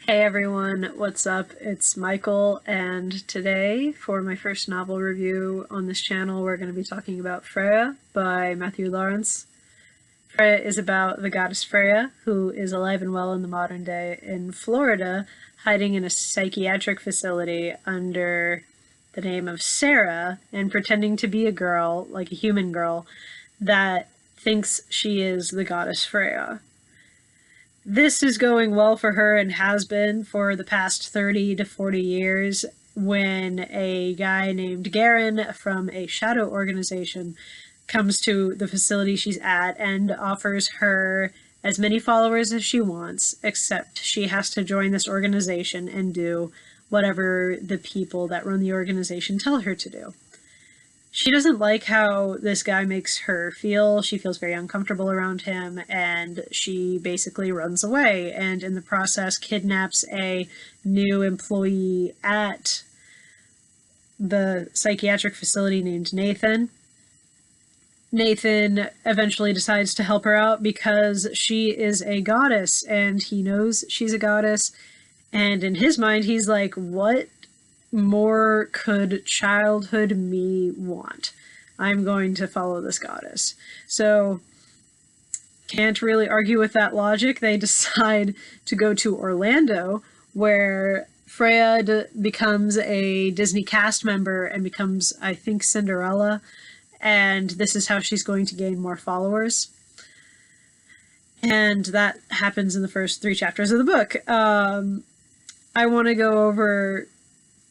Hey everyone, what's up? It's Michael, and today, for my first novel review on this channel, we're going to be talking about Freya by Matthew Laurence. Freya is about the goddess Freya, who is alive and well in the modern day in Florida, hiding in a psychiatric facility under the name of Sarah, and pretending to be a girl, like a human girl, that thinks she is the goddess Freya. This is going well for her and has been for the past 30 to 40 years when a guy named Garen from a shadow organization comes to the facility she's at and offers her as many followers as she wants, except she has to join this organization and do whatever the people that run the organization tell her to do. She doesn't like how this guy makes her feel. She feels very uncomfortable around him, and she basically runs away, and in the process kidnaps a new employee at the psychiatric facility named Nathan. Nathan eventually decides to help her out because she is a goddess, and he knows she's a goddess, and in his mind he's like, what more could childhood me want? I'm going to follow this goddess. So, can't really argue with that logic. They decide to go to Orlando, where Freya becomes a Disney cast member and becomes, I think, Cinderella, and this is how she's going to gain more followers. And that happens in the first 3 chapters of the book. I want to go over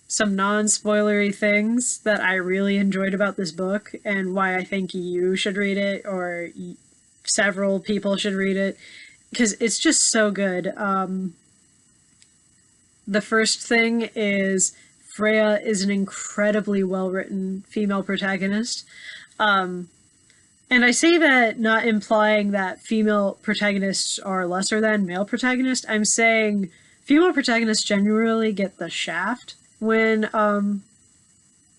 some non-spoilery things that I really enjoyed about this book and why I think you should read it, or several people should read it, because it's just so good. The first thing is Freya is an incredibly well-written female protagonist. And I say that not implying that female protagonists are lesser than male protagonists. I'm saying female protagonists generally get the shaft when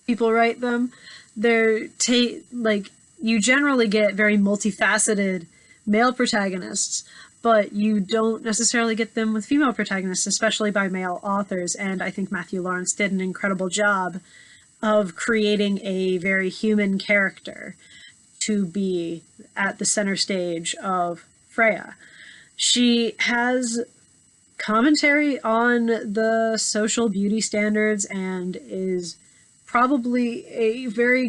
people write them. You generally get very multifaceted male protagonists, but you don't necessarily get them with female protagonists, especially by male authors, and I think Matthew Laurence did an incredible job of creating a very human character to be at the center stage of Freya. She has commentary on the social beauty standards and is probably a very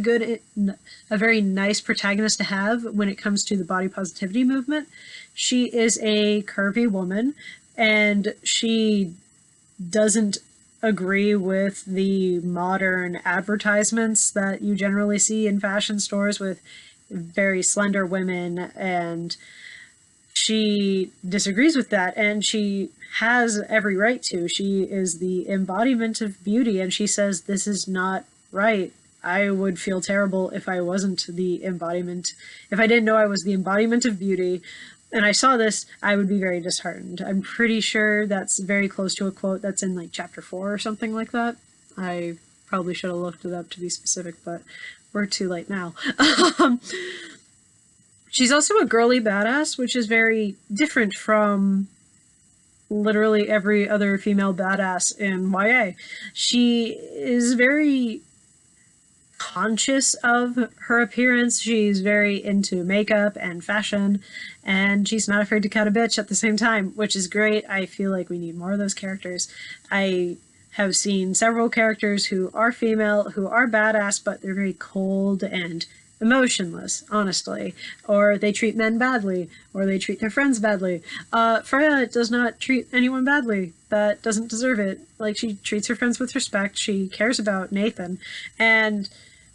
nice protagonist to have when it comes to the body positivity movement. She is a curvy woman, and she doesn't agree with the modern advertisements that you generally see in fashion stores with very slender women, and she disagrees with that, and she has every right to. She is the embodiment of beauty, and she says, this is not right. I would feel terrible if I wasn't the embodiment. If I didn't know I was the embodiment of beauty, and I saw this, I would be very disheartened. I'm pretty sure that's very close to a quote that's in like chapter 4 or something like that. I probably should have looked it up to be specific, but we're too late now. She's also a girly badass, which is very different from literally every other female badass in YA. She is very conscious of her appearance. She's very into makeup and fashion, and she's not afraid to cut a bitch at the same time, which is great. I feel like we need more of those characters. I have seen several characters who are female, who are badass, but they're very cold and emotionless, honestly, or they treat men badly, or they treat their friends badly. Freya does not treat anyone badly that doesn't deserve it. Like, she treats her friends with respect, she cares about Nathan, and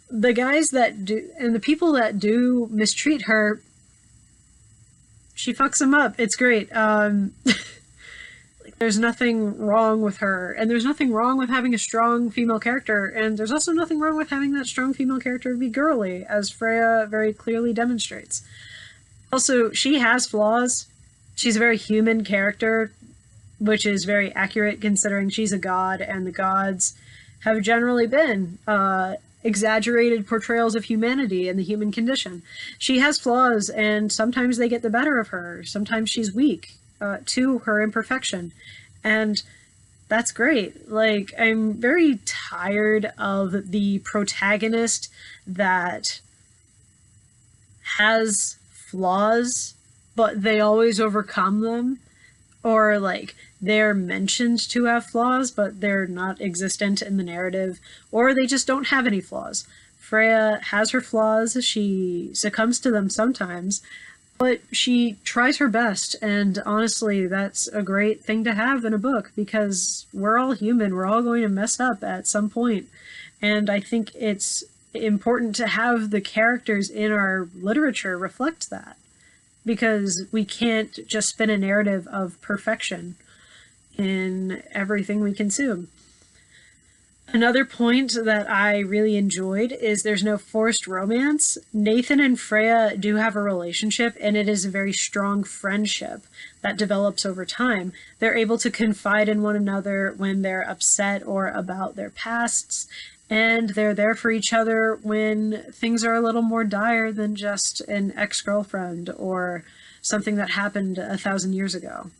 the guys that do, and the people that do mistreat her, she fucks them up. It's great. There's nothing wrong with her, and there's nothing wrong with having a strong female character, and there's also nothing wrong with having that strong female character be girly, as Freya very clearly demonstrates. Also, she has flaws. She's a very human character, which is very accurate considering she's a god, and the gods have generally been exaggerated portrayals of humanity and the human condition. She has flaws, and sometimes they get the better of her. Sometimes she's weak to her imperfection. And That's great. Like, I'm very tired of the protagonist that has flaws, but they always overcome them. Or, like, they're mentioned to have flaws, but they're not existent in the narrative. Or they just don't have any flaws. Freya has her flaws, she succumbs to them sometimes, but she tries her best, and honestly, that's a great thing to have in a book, because we're all human, we're all going to mess up at some point, and I think it's important to have the characters in our literature reflect that, because we can't just spin a narrative of perfection in everything we consume. Another point that I really enjoyed is there's no forced romance. Nathan and Freya do have a relationship, and it is a very strong friendship that develops over time. They're able to confide in one another when they're upset or about their pasts, and they're there for each other when things are a little more dire than just an ex-girlfriend or something that happened 1,000 years ago.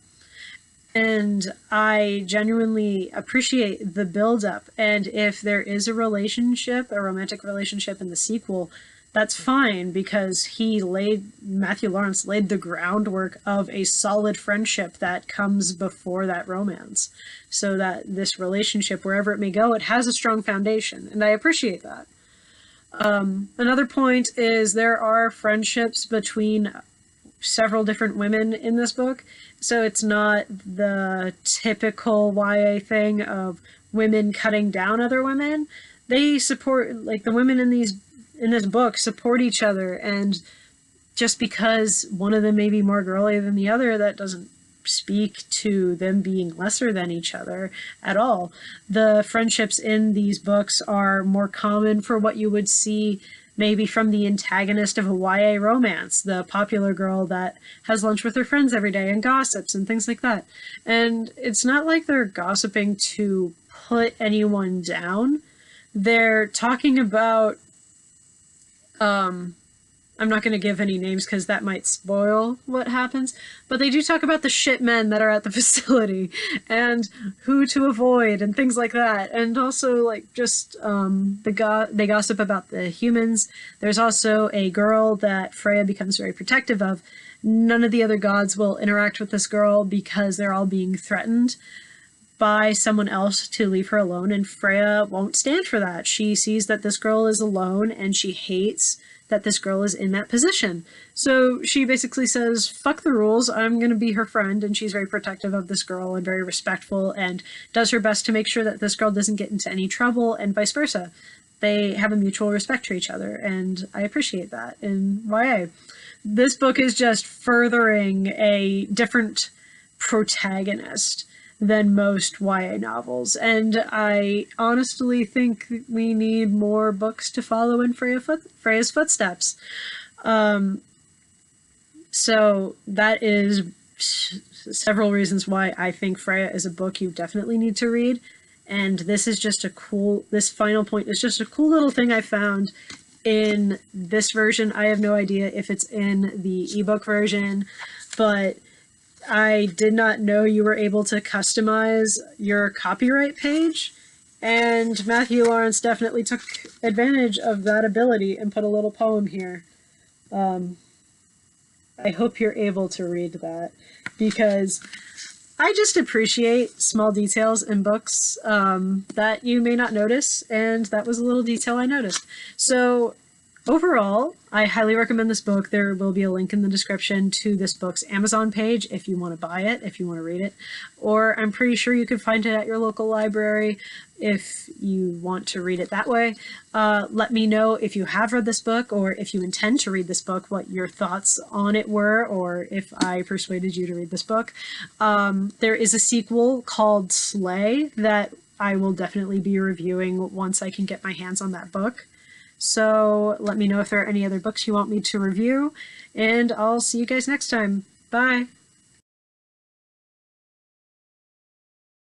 And I genuinely appreciate the build-up, and if there is a relationship, a romantic relationship in the sequel, that's fine, because Matthew Laurence laid the groundwork of a solid friendship that comes before that romance, so that this relationship, wherever it may go, it has a strong foundation, and I appreciate that. Another point is there are friendships between several different women in this book, so it's not the typical YA thing of women cutting down other women. They support, like, the women in this book support each other, and just because one of them may be more girly than the other, that doesn't speak to them being lesser than each other at all. The friendships in these books are more common for what you would see maybe from the antagonist of a YA romance, the popular girl that has lunch with her friends every day and gossips and things like that. And it's not like they're gossiping to put anyone down. They're talking about, I'm not going to give any names because that might spoil what happens, but they do talk about the shit men that are at the facility and who to avoid and things like that. And also, like, just they gossip about the humans. There's also a girl that Freya becomes very protective of. None of the other gods will interact with this girl because they're all being threatened by someone else to leave her alone, and Freya won't stand for that. She sees that this girl is alone, and she hates that this girl is in that position. So she basically says, fuck the rules, I'm going to be her friend, and she's very protective of this girl and very respectful and does her best to make sure that this girl doesn't get into any trouble, and vice versa. They have a mutual respect for each other, and I appreciate that in YA. This book is just furthering a different protagonist than most YA novels, and I honestly think we need more books to follow in Freya's footsteps. So that is several reasons why I think Freya is a book you definitely need to read, and this is just this final point is just a cool little thing I found in this version. I have no idea if it's in the ebook version, but I did not know you were able to customize your copyright page, and Matthew Laurence definitely took advantage of that ability and put a little poem here. I hope you're able to read that, because I just appreciate small details in books that you may not notice, and that was a little detail I noticed. So overall, I highly recommend this book. There will be a link in the description to this book's Amazon page if you want to buy it, if you want to read it, or I'm pretty sure you can find it at your local library if you want to read it that way. Let me know if you have read this book, or if you intend to read this book, what your thoughts on it were, or if I persuaded you to read this book. There is a sequel called Slay that I will definitely be reviewing once I can get my hands on that book. So let me know if there are any other books you want me to review, and I'll see you guys next time. Bye!